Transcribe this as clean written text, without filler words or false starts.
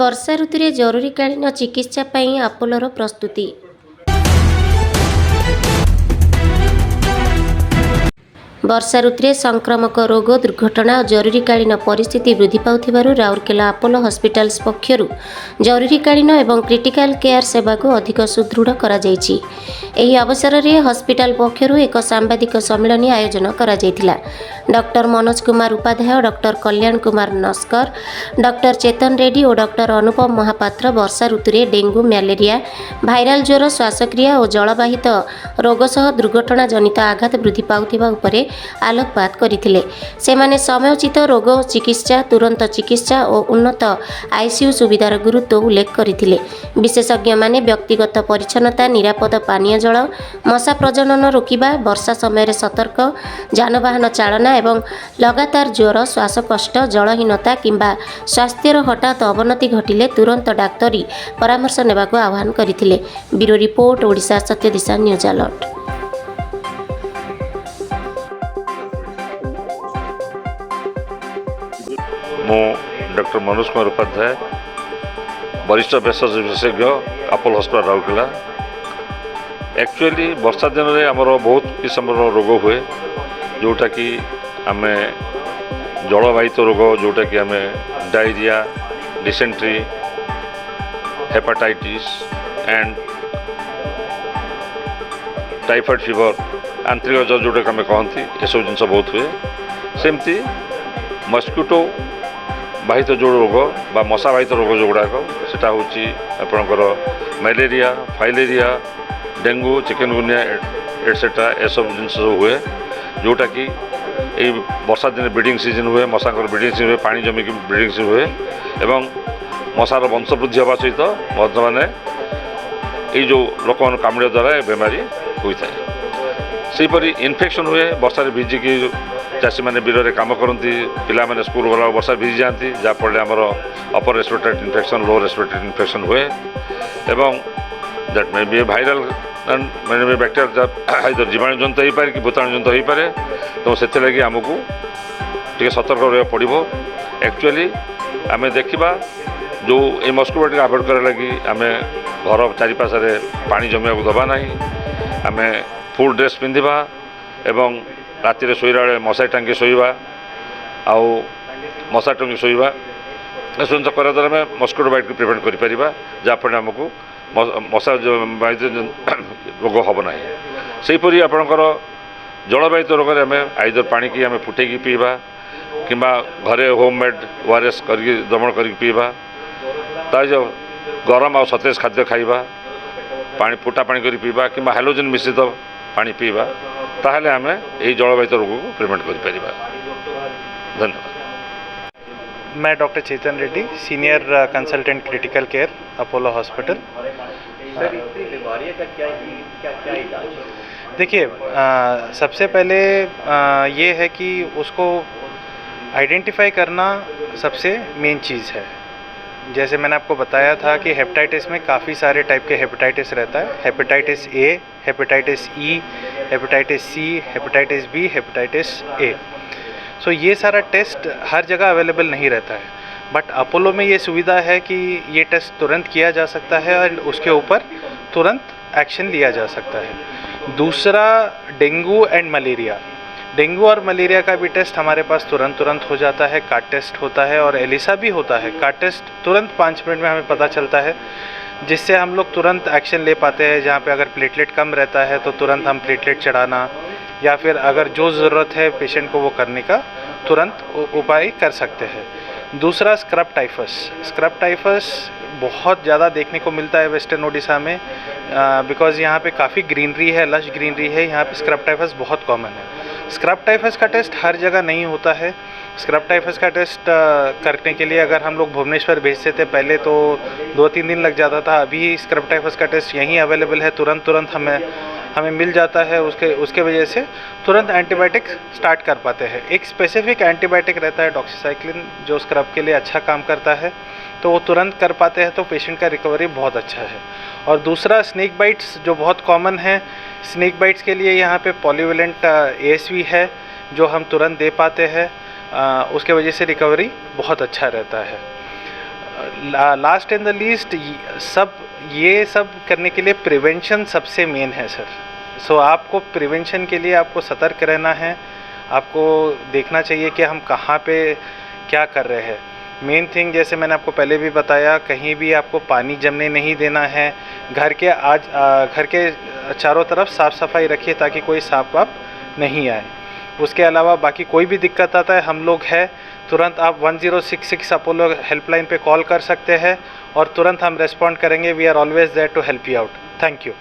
ବର୍ଷା ଋତୁରେ ଜରୁରୀକାଳୀନ ଚିକିତ୍ସା ପାଇଁ ଆପୋଲୋର ପ୍ରସ୍ତୁତି। ବର୍ଷା ଋତୁରେ ସଂକ୍ରାମକ ରୋଗ, ଦୁର୍ଘଟଣା ଓ ଜରୁରୀକାଳୀନ ପରିସ୍ଥିତି ବୃଦ୍ଧି ପାଉଥିବାରୁ ରାଉରକେଲା ଆପୋଲୋ ହସ୍ପିଟାଲ୍ସ ପକ୍ଷରୁ ଜରୁରୀକାଳୀନ ଏବଂ କ୍ରିଟିକାଲ କେୟାର ସେବାକୁ ଅଧିକ ସୁଦୃଢ଼ କରାଯାଇଛି। ଏହି ଅବସରରେ ହସ୍ପିଟାଲ ପକ୍ଷରୁ ଏକ ସାମ୍ବାଦିକ ସମ୍ମିଳନୀ ଆୟୋଜନ କରାଯାଇଥିଲା। ଡକ୍ଟର ମନୋଜ କୁମାର ଉପାଧ୍ୟାୟ, ଡକ୍ଟର କଲ୍ୟାଣ କୁମାର ନସ୍କର, ଡକ୍ଟର ଚେତନ ରେଡ୍ଡି ଓ ଡକ୍ଟର ଅନୁପମ ମହାପାତ୍ର ବର୍ଷା ଋତୁରେ ଡେଙ୍ଗୁ, ମ୍ୟାଲେରିଆ, ଭାଇରାଲ ଜ୍ୱର, ଶ୍ୱାସକ୍ରିୟା ଓ ଜଳବାହିତ ରୋଗ ସହ ଦୁର୍ଘଟଣା ଜନିତ ଆଘାତ ବୃଦ୍ଧି ପାଉଥିବା ଉପରେ ଆଲୋକପାତ କରିଥିଲେ। ସେମାନେ ସମୟୋଚିତ ରୋଗ ଚିକିତ୍ସା, ତୁରନ୍ତ ଚିକିତ୍ସା ଓ ଉନ୍ନତ ଆଇସିୟୁ ସୁବିଧାର ଗୁରୁତ୍ୱ ଉଲ୍ଲେଖ କରିଥିଲେ। ବିଶେଷଜ୍ଞମାନେ ବ୍ୟକ୍ତିଗତ ପରିଚ୍ଛନ୍ନତା, ନିରାପଦ ପାନୀୟ ଜଳ, ମଶା ପ୍ରଜନନ ରୋକିବା, ବର୍ଷା ସମୟରେ ସତର୍କ ଯାନବାହନ ଚାଳନା ଏବଂ ଲଗାତାର ଜ୍ୱର, ଶ୍ୱାସକଷ୍ଟ, ଜଳହୀନତା କିମ୍ବା ସ୍ୱାସ୍ଥ୍ୟର ହଠାତ୍ ଅବନତି ଘଟିଲେ ତୁରନ୍ତ ଡାକ୍ତରୀ ପରାମର୍ଶ ନେବାକୁ ଆହ୍ୱାନ କରିଥିଲେ। Bureau report, Odisha Satyadisha news alert. ମୁଁ ଡକ୍ଟର ମନୋଜ କୁମାର ଉପାଧ୍ୟାୟ, ବରିଷ୍ଠ ଭେଷଜ ବିଶେଷଜ୍ଞ, ଆପୋଲୋ ହସ୍ପିଟାଲ ରାଉରକେଲା। एक्चुअली वर्षा दिन में आमर बहुत किस्म रोग हुए, जोटा कि आम जलवाहित रोग, जोटा कि आम diarrhoea, dysentery, hepatitis and typhoid fever, आंतरिक ज्वर जोटा कि आम कहती ये सब जिन बहुत हुए। सेमती मस्किटो बाहित जो रोग बा मशा बाहित रोग जो गुड़ाक सेटा हूँ आपणकर malaria, filaria, dengue, chikungunya etcetera ये सब जिन हुए, जोटा कि यही वर्षा दिन ब्रीडिंग सीजन हुए, मशाकर ब्रीडिंग सीजन हुए, पानी जमिक ब्रीडिंग सीजन हुए एवं मशार वंशवृद्धि होगा सहित बर्तमान ये जो लोक मान कामुड़ा द्वारा बेमारी होता है। सेपरी इन्फेक्शन हुए, वर्षा भिजिकी चाषी मैंने बिल में कम करती, पिला माने स्कूल गला वर्षा भिजी जाती, जहाँफल आमर upper respiratory infection, lower respiratory infection हुए एवं दैट मे बी वायरल मैंने भी बैक्टेरिया जीवाणु जंत हो पारे कि भूताणु जंत हो पारे। तो से लगी आमको टे सतर्क रहा पड़ो। एक्चुअली आम देखा जो ये मस्किटो टे आभोड कर लगी आम घर चारिपाशे पानी जमिया दबा ना, आम फुल ड्रेस पिंधा एवं राति शोला बेले मशारी टांगी शोवा आउ मशा टांगी शोवा, ए सब करने द्वारा आम मस्किटो बाइट को प्रिवेंट कर जहाँफल आमको मशा बाहित रोग हम ना। सेपरी आपणकर जलवाहित रोग में आम आइदर पानी की आम फुटे पीवा कि घरे होममेड ओआरएस कर दमन कर पीवा, जो गरम आ सतेज खाद्य खाइबा, पानी फुटा पानी कर पीवा कि हाइड्रोजन मिश्रित पानी पीवा, ताहले आम यही जलवाहित रोग को प्रिवेंट कर। धन्यवाद। मैं doctor Chetan Reddy, senior consultant critical care, Apollo hospital. Sir इससे बीमारियों का क्या इलाज है? देखिए, सबसे पहले ये है कि उसको आइडेंटिफाई करना सबसे मेन चीज़ है। जैसे मैंने आपको बताया था कि हेपेटाइटिस में काफ़ी सारे टाइप के हेपेटाइटिस रहता है। Hepatitis A, hepatitis E, hepatitis C, hepatitis B, hepatitis A. So ये सारा टेस्ट हर जगह अवेलेबल नहीं रहता है, बट अपोलो में ये सुविधा है कि ये टेस्ट तुरंत किया जा सकता है और उसके ऊपर तुरंत एक्शन लिया जा सकता है। दूसरा, डेंगू एंड मलेरिया। डेंगू और मलेरिया का भी टेस्ट हमारे पास तुरंत हो जाता है। कार्ड टेस्ट होता है और एलिसा भी होता है। कार्ड टेस्ट तुरंत 5 मिनट में हमें पता चलता है, जिससे हम लोग तुरंत एक्शन ले पाते हैं। जहाँ पे अगर प्लेटलेट कम रहता है तो तुरंत हम प्लेटलेट चढ़ाना या फिर अगर जो ज़रूरत है पेशेंट को वो करने का तुरंत उपाय कर सकते हैं। दूसरा, स्क्रब टाइफस। स्क्रब टाइफस बहुत ज़्यादा देखने को मिलता है वेस्टर्न ओडिशा में, बिकॉज़ यहाँ पे काफ़ी ग्रीनरी है, लश ग्रीनरी है। यहाँ पे स्क्रब टाइफस बहुत कॉमन है। स्क्रब टाइफस का टेस्ट हर जगह नहीं होता है। स्क्रब टाइफस का टेस्ट करने के लिए अगर हम लोग भुवनेश्वर भेजते थे पहले तो 2-3 दिन लग जाता था। अभी स्क्रब टाइफस का टेस्ट यहीं अवेलेबल है, तुरंत हमें मिल जाता है। उसके वजह से तुरंत एंटीबायोटिक स्टार्ट कर पाते हैं। एक स्पेसिफिक एंटीबायोटिक रहता है डॉक्सीसाइक्लिन, जो स्क्रब के लिए अच्छा काम करता है, तो वो तुरंत कर पाते हैं, तो पेशेंट का रिकवरी बहुत अच्छा है। और दूसरा, स्नेक बाइट्स जो बहुत कॉमन है। स्नेक बाइट्स के लिए यहाँ पे पॉलीवेलेंट ASV है जो हम तुरंत दे पाते हैं, उसके वजह से रिकवरी बहुत अच्छा रहता है। लास्ट एंड द लीस्ट ये सब करने के लिए प्रिवेंशन सबसे मेन है सर। सो आपको प्रिवेंशन के लिए आपको सतर्क रहना है, आपको देखना चाहिए कि हम कहाँ पे क्या कर रहे हैं। मेन थिंग जैसे मैंने आपको पहले भी बताया, कहीं भी आपको पानी जमने नहीं देना है। घर के चारों तरफ साफ़ सफाई रखिए ताकि कोई सांप वाप नहीं आए। उसके अलावा बाकी कोई भी दिक्कत आता है, हम लोग हैं, तुरंत आप 1066 अपोलो हेल्पलाइन पे कॉल कर सकते हैं और तुरंत हम रेस्पॉन्ड करेंगे। We are always there to help you out. Thank you.